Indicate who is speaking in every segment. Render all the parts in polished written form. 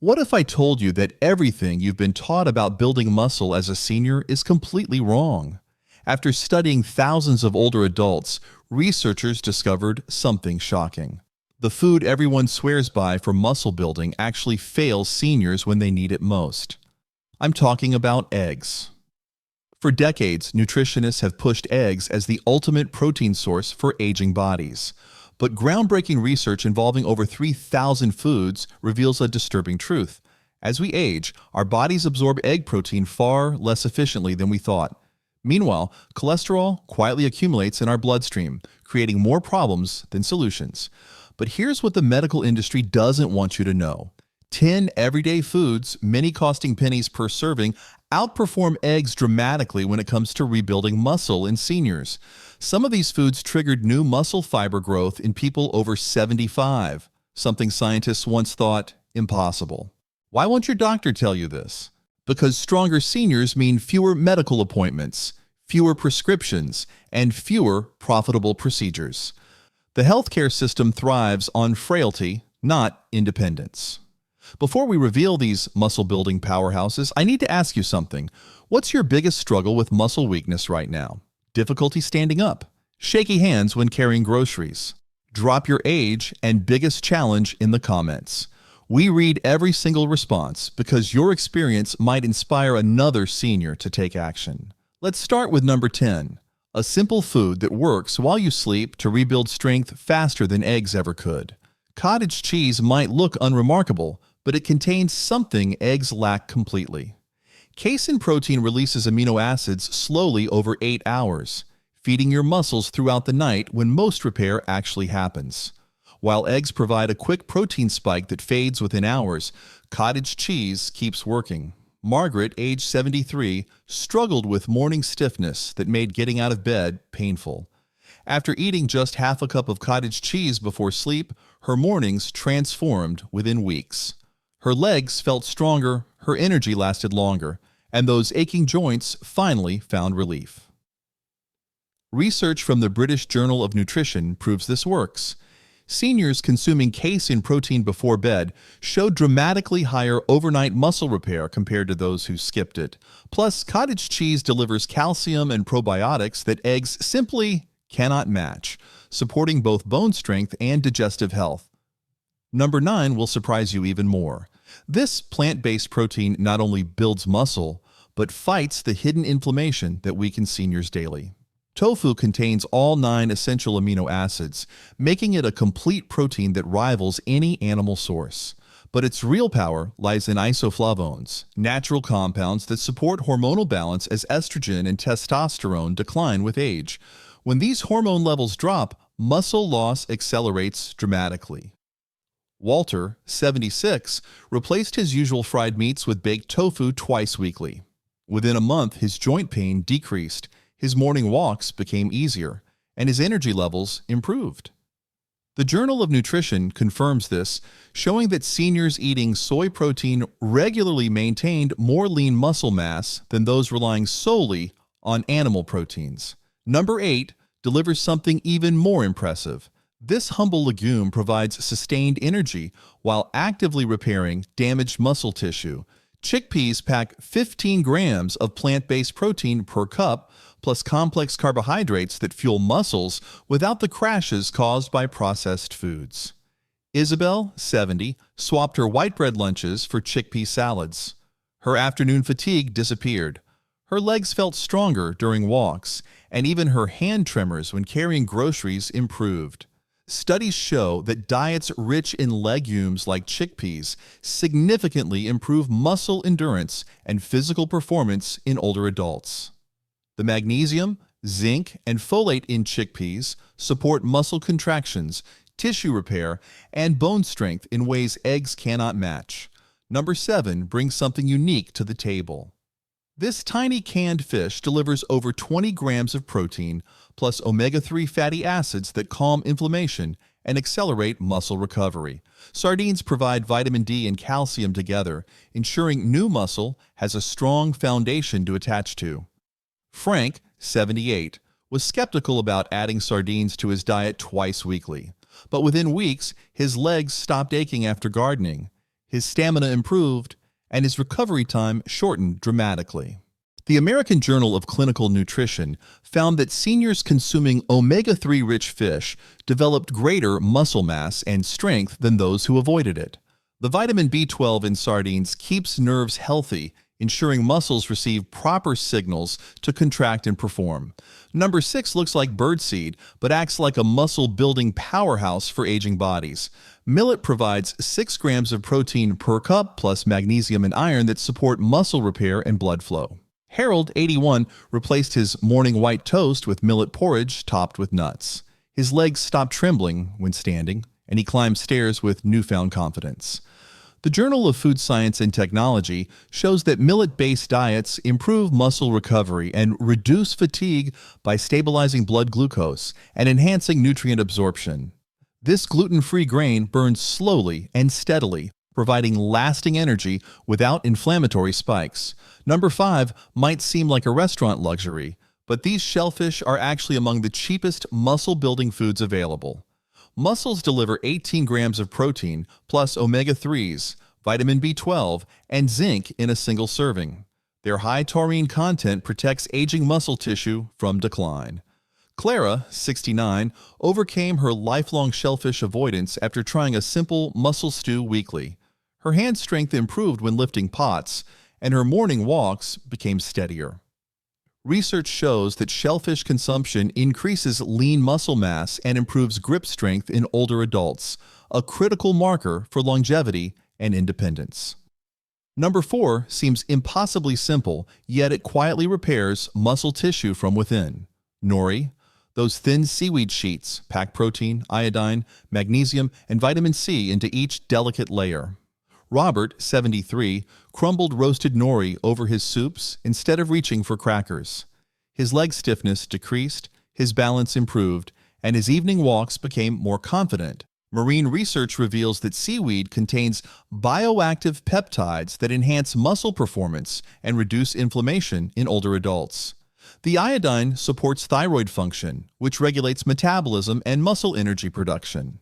Speaker 1: What if I told you that everything you've been taught about building muscle as a senior is completely wrong? After studying thousands of older adults, researchers discovered something shocking. The food everyone swears by for muscle building actually fails seniors when they need it most. I'm talking about eggs. For decades, nutritionists have pushed eggs as the ultimate protein source for aging bodies. But groundbreaking research involving over 3,000 foods reveals a disturbing truth. As we age, our bodies absorb egg protein far less efficiently than we thought. Meanwhile, cholesterol quietly accumulates in our bloodstream, creating more problems than solutions. But here's what the medical industry doesn't want you to know. 10 everyday foods, many costing pennies per serving, outperform eggs dramatically when it comes to rebuilding muscle in seniors. Some of these foods triggered new muscle fiber growth in people over 75, something scientists once thought impossible. Why won't your doctor tell you this? Because stronger seniors mean fewer medical appointments, fewer prescriptions, and fewer profitable procedures. The healthcare system thrives on frailty, not independence. Before we reveal these muscle-building powerhouses, I need to ask you something. What's your biggest struggle with muscle weakness right now? Difficulty standing up? Shaky hands when carrying groceries? Drop your age and biggest challenge in the comments. We read every single response because your experience might inspire another senior to take action. Let's start with number 10. A simple food that works while you sleep to rebuild strength faster than eggs ever could. Cottage cheese might look unremarkable, but it contains something eggs lack completely. Casein protein releases amino acids slowly over 8 hours, feeding your muscles throughout the night when most repair actually happens. While eggs provide a quick protein spike that fades within hours, cottage cheese keeps working. Margaret, age 73, struggled with morning stiffness that made getting out of bed painful. After eating just half a cup of cottage cheese before sleep, her mornings transformed within weeks. Her legs felt stronger, her energy lasted longer, and those aching joints finally found relief. Research from the British Journal of Nutrition proves this works. Seniors consuming casein protein before bed showed dramatically higher overnight muscle repair compared to those who skipped it. Plus, cottage cheese delivers calcium and probiotics that eggs simply cannot match, supporting both bone strength and digestive health. Number 9 will surprise you even more. This plant-based protein not only builds muscle, but fights the hidden inflammation that weakens seniors daily. Tofu contains all 9 essential amino acids, making it a complete protein that rivals any animal source. But its real power lies in isoflavones, natural compounds that support hormonal balance as estrogen and testosterone decline with age. When these hormone levels drop, muscle loss accelerates dramatically. Walter, 76, replaced his usual fried meats with baked tofu twice weekly. Within a month, his joint pain decreased, his morning walks became easier, and his energy levels improved. The Journal of Nutrition confirms this, showing that seniors eating soy protein regularly maintained more lean muscle mass than those relying solely on animal proteins. Number 8 delivers something even more impressive. This humble legume provides sustained energy while actively repairing damaged muscle tissue. Chickpeas pack 15 grams of plant-based protein per cup, plus complex carbohydrates that fuel muscles without the crashes caused by processed foods. Isabel, 70, swapped her white bread lunches for chickpea salads. Her afternoon fatigue disappeared. Her legs felt stronger during walks, and even her hand tremors when carrying groceries improved. Studies show that diets rich in legumes like chickpeas significantly improve muscle endurance and physical performance in older adults. The magnesium, zinc, and folate in chickpeas support muscle contractions, tissue repair, and bone strength in ways eggs cannot match. Number 7 brings something unique to the table. This tiny canned fish delivers over 20 grams of protein, plus omega-3 fatty acids that calm inflammation and accelerate muscle recovery. Sardines provide vitamin D and calcium together, ensuring new muscle has a strong foundation to attach to. Frank, 78, was skeptical about adding sardines to his diet twice weekly, but within weeks, his legs stopped aching after gardening. His stamina improved, and his recovery time shortened dramatically. The American Journal of Clinical Nutrition found that seniors consuming omega-3 rich fish developed greater muscle mass and strength than those who avoided it. The vitamin B12 in sardines keeps nerves healthy, ensuring muscles receive proper signals to contract and perform. Number 6 looks like birdseed, but acts like a muscle-building powerhouse for aging bodies. Millet provides 6 grams of protein per cup, plus magnesium and iron that support muscle repair and blood flow. Harold, 81, replaced his morning white toast with millet porridge topped with nuts. His legs stopped trembling when standing, and he climbed stairs with newfound confidence. The Journal of Food Science and Technology shows that millet-based diets improve muscle recovery and reduce fatigue by stabilizing blood glucose and enhancing nutrient absorption. This gluten-free grain burns slowly and steadily, providing lasting energy without inflammatory spikes. Number 5 might seem like a restaurant luxury, but these shellfish are actually among the cheapest muscle-building foods available. Mussels deliver 18 grams of protein plus omega-3s, vitamin B12, and zinc in a single serving. Their high taurine content protects aging muscle tissue from decline. Clara, 69, overcame her lifelong shellfish avoidance after trying a simple mussel stew weekly. Her hand strength improved when lifting pots, and her morning walks became steadier. Research shows that shellfish consumption increases lean muscle mass and improves grip strength in older adults, a critical marker for longevity and independence. Number 4 seems impossibly simple, yet it quietly repairs muscle tissue from within. Nori. Those thin seaweed sheets pack protein, iodine, magnesium, and vitamin C into each delicate layer. Robert, 73, crumbled roasted nori over his soups instead of reaching for crackers. His leg stiffness decreased, his balance improved, and his evening walks became more confident. Marine research reveals that seaweed contains bioactive peptides that enhance muscle performance and reduce inflammation in older adults. The iodine supports thyroid function, which regulates metabolism and muscle energy production.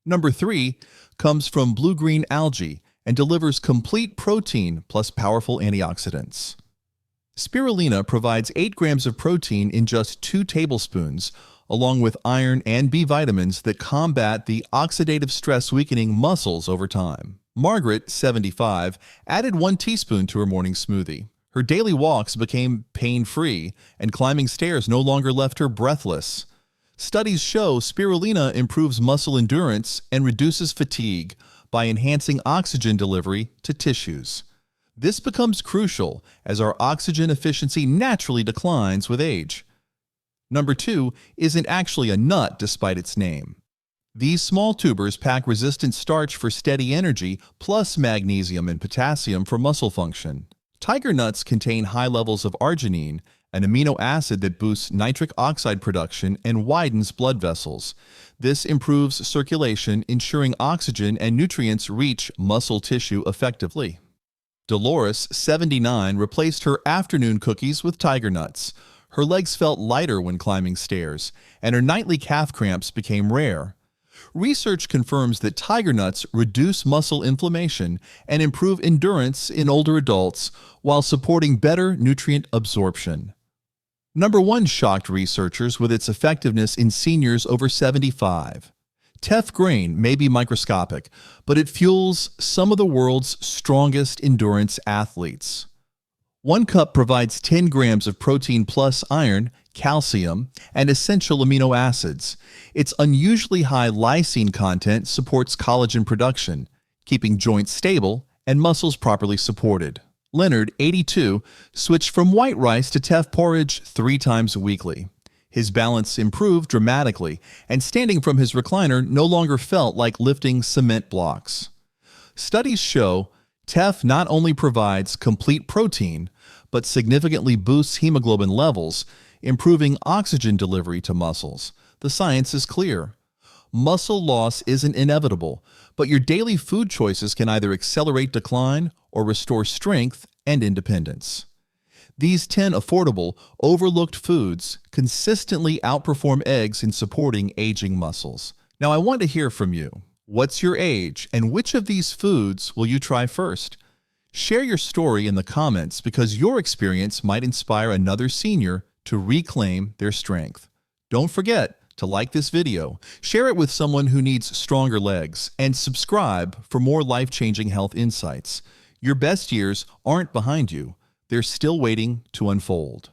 Speaker 1: Number 3 comes from blue-green algae and delivers complete protein plus powerful antioxidants. Spirulina provides 8 grams of protein in just 2 tablespoons, along with iron and B vitamins that combat the oxidative stress weakening muscles over time. Margaret, 75, added 1 teaspoon to her morning smoothie. Her daily walks became pain-free, and climbing stairs no longer left her breathless. Studies show spirulina improves muscle endurance and reduces fatigue by enhancing oxygen delivery to tissues. This becomes crucial as our oxygen efficiency naturally declines with age. Number 2 isn't actually a nut despite its name. These small tubers pack resistant starch for steady energy plus magnesium and potassium for muscle function. Tiger nuts contain high levels of arginine, an amino acid that boosts nitric oxide production and widens blood vessels. This improves circulation, ensuring oxygen and nutrients reach muscle tissue effectively. Dolores, 79, replaced her afternoon cookies with tiger nuts. Her legs felt lighter when climbing stairs, and her nightly calf cramps became rare. Research confirms that tiger nuts reduce muscle inflammation and improve endurance in older adults while supporting better nutrient absorption. Number 1 shocked researchers with its effectiveness in seniors over 75. Teff grain may be microscopic, but it fuels some of the world's strongest endurance athletes. 1 cup provides 10 grams of protein plus iron, calcium, and essential amino acids. Its unusually high lysine content supports collagen production, keeping joints stable and muscles properly supported. Leonard, 82, switched from white rice to teff porridge 3 times weekly. His balance improved dramatically, and standing from his recliner no longer felt like lifting cement blocks. Studies show teff not only provides complete protein, but significantly boosts hemoglobin levels, improving oxygen delivery to muscles. The science is clear. Muscle loss isn't inevitable, but your daily food choices can either accelerate decline or restore strength and independence. These 10 affordable, overlooked foods consistently outperform eggs in supporting aging muscles. Now, I want to hear from you. What's your age, and which of these foods will you try first? Share your story in the comments because your experience might inspire another senior to reclaim their strength. Don't forget to like this video, share it with someone who needs stronger legs, and subscribe for more life-changing health insights. Your best years aren't behind you. They're still waiting to unfold.